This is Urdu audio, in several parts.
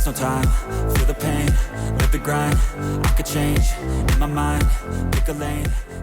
there's no time. Feel the pain, live the grind. I could change, in my mind. Pick a lane,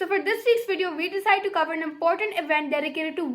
So for this week's video, we decided to cover an important event dedicated to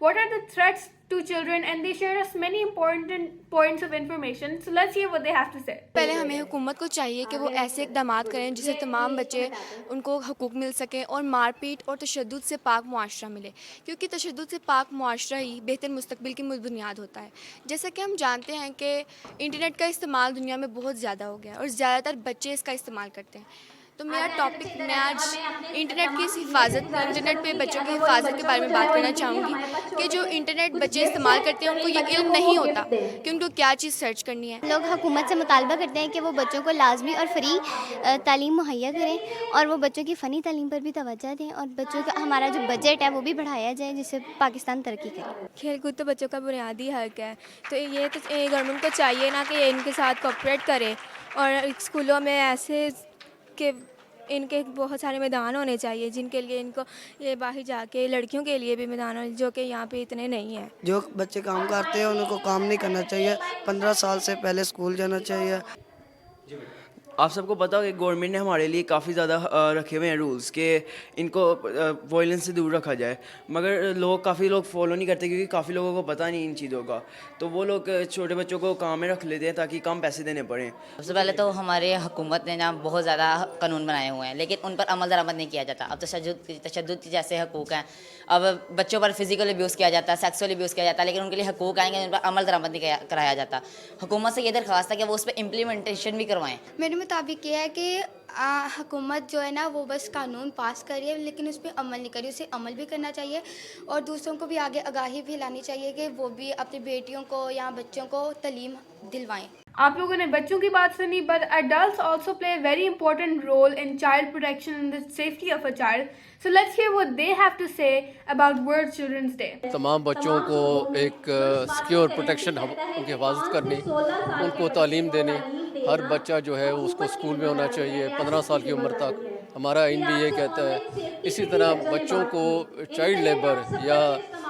what are the threats to children, and they shared us many important points of information. So let's hear what they have to say. پہلے ہمیں حکومت کو چاہیے کہ وہ ایسے اقدامات کریں جس سے تمام بچے ان کو حقوق مل سکیں اور مار پیٹ اور تشدد سے پاک معاشرہ ملے، کیونکہ تشدد سے پاک معاشرہ ہی بہتر مستقبل کی بنیاد ہوتا ہے. جیسا کہ ہم جانتے ہیں کہ انٹرنیٹ کا استعمال دنیا میں بہت زیادہ ہو گیا ہے اور زیادہ تر بچے اس کا استعمال کرتے ہیں. تو میرا ٹاپک میں آج انٹرنیٹ کی حفاظت، انٹرنیٹ پہ بچوں کی حفاظت کے بارے میں بات کرنا چاہوں گی کہ جو انٹرنیٹ بچے استعمال کرتے ہیں ان کو یہ علم نہیں ہوتا کہ ان کو کیا چیز سرچ کرنی ہے. لوگ حکومت سے مطالبہ کرتے ہیں کہ وہ بچوں کو لازمی اور فری تعلیم مہیا کریں اور وہ بچوں کی فنی تعلیم پر بھی توجہ دیں اور بچوں کا ہمارا جو بجٹ ہے وہ بھی بڑھایا جائے جس سے پاکستان ترقی کرے. کھیل کود تو بچوں کا بنیادی حق ہے، تو یہ تو گورنمنٹ کو چاہیے نا کہ ان کے ساتھ کوآپریٹ کرے اور اسکولوں میں ایسے کہ ان کے بہت سارے میدان ہونے چاہیے جن کے لیے ان کو یہ باہر جا کے لڑکیوں کے لیے بھی میدان ہو جو کہ یہاں پہ اتنے نہیں ہیں. جو بچے کام کرتے ہیں ان کو کام نہیں کرنا چاہیے، 15 سال سے پہلے اسکول جانا چاہیے. آپ سب کو پتا ہو کہ گورنمنٹ نے ہمارے لیے کافی زیادہ رکھے ہوئے ہیں رولس کہ ان کو وائلنس سے دور رکھا جائے، مگر کافی لوگ فالو نہیں کرتے کیونکہ کافی لوگوں کو پتہ نہیں ان چیزوں کا، تو وہ لوگ چھوٹے بچوں کو کام میں رکھ لیتے ہیں تاکہ کم پیسے دینے پڑیں. سب سے پہلے تو ہمارے حکومت نے نا بہت زیادہ قانون بنائے ہوئے ہیں لیکن ان پر عمل درآمد نہیں کیا جاتا. اب تشدد جیسے حقوق ہیں، اب بچوں پر فزیکل ابیوز کیا جاتا ہے، سیکسول ابیوز کیا جاتا ہے، لیکن ان کے لیے حقوق آئیں گے ان پر عمل درآمد نہیں کرایا جاتا. حکومت سے یہ درخواست ہے کہ وہ اس پہ امپلیمنٹیشن بھی کروائیں. میرے مطابق یہ ہے کہ حکومت جو ہے نا وہ بس قانون پاس کری ہے لیکن اس پہ عمل نہیں کری. اسے عمل بھی کرنا چاہیے اور دوسروں کو بھی آگے آگاہی پھیلانی چاہیے کہ وہ بھی اپنی بیٹیوں کو یا بچوں کو تعلیم دلوائیں. آپ لوگوں نے بچوں کی بات سنی, but adults also play a very important role in child protection and the safety of a child. So let's hear what they have to say about World Children's Day. تمام بچوں کو ایک سیکیور پروٹیکشن، ان کی حفاظت کرنی، ان کو تعلیم دینی. ہر بچہ جو ہے اس کو اسکول میں ہونا چاہیے 15 سال کی عمر تک. ہمارا آئین بھی یہ کہتا ہے. اسی طرح بچوں کو چائلڈ لیبر یا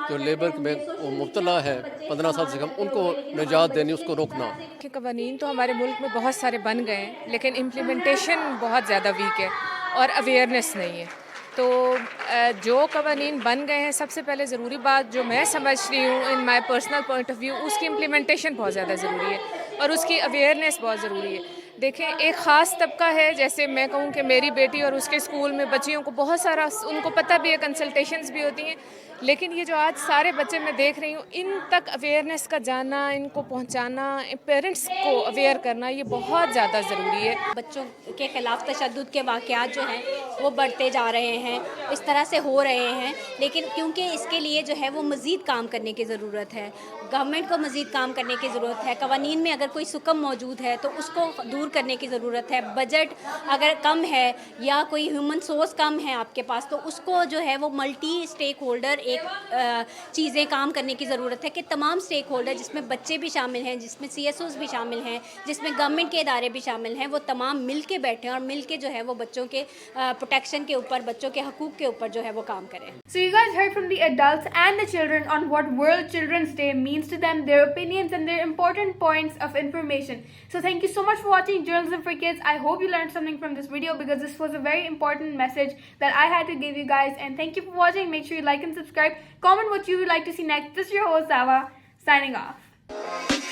جو لیبر میں مبتلا ہے 15 سال سے کم، ان کو نجات دینی، اس کو روکنا. کہ قوانین تو ہمارے ملک میں بہت سارے بن گئے ہیں لیکن امپلیمنٹیشن بہت زیادہ ویک ہے اور اویئرنیس نہیں ہے. تو جو قوانین بن گئے ہیں، سب سے پہلے ضروری بات جو میں سمجھتی ہوں in my personal point of view, اس کی امپلیمنٹیشن بہت زیادہ ضروری ہے اور اس کی اویئرنیس بہت ضروری ہے. دیکھیں ایک خاص طبقہ ہے، جیسے میں کہوں کہ میری بیٹی اور اس کے اسکول میں بچیوں کو بہت سارا ان کو پتہ بھی ہے، کنسلٹیشنز بھی ہوتی ہیں، لیکن یہ جو آج سارے بچے میں دیکھ رہی ہوں ان تک اویئرنیس کا جانا، ان کو پہنچانا، پیرنٹس کو اویئر کرنا یہ بہت زیادہ ضروری ہے. بچوں کے خلاف تشدد کے واقعات جو ہیں وہ بڑھتے جا رہے ہیں، اس طرح سے ہو رہے ہیں، لیکن کیونکہ اس کے لیے جو ہے وہ مزید کام کرنے کی ضرورت ہے. گورنمنٹ کو مزید کام کرنے کی ضرورت ہے. قوانین میں اگر کوئی سکم موجود ہے تو اس کو دور کرنے کی ضرورت ہے. بجٹ اگر کم ہے یا کوئی ہیومن سورس کم ہے آپ کے پاس تو اس کو جو ہے وہ ملٹی اسٹیک ہولڈر ایک چیزیں کام کرنے کی ضرورت ہے کہ تمام اسٹیک ہولڈر جس میں بچے بھی شامل ہیں، جس میں سی ایس اوز بھی شامل ہیں، جس میں گورنمنٹ کے ادارے بھی شامل ہیں، وہ تمام مل کے بیٹھیں اور مل کے جو ہے وہ بچوں کے پروٹیکشن کے اوپر، بچوں کے حقوق کے اوپر جو ہے وہ کام کریں. So you guys heard from the adults and the children on what World Children's Day means to them, their opinions and their important points of information. So thank you so much for watching Journalism for Kids. I hope you learned something from this video because this was a very important message that I had to give you guys. And thank you for watching. Make sure you like and subscribe. Comment what you would like to see next. This is your host Zava, signing off.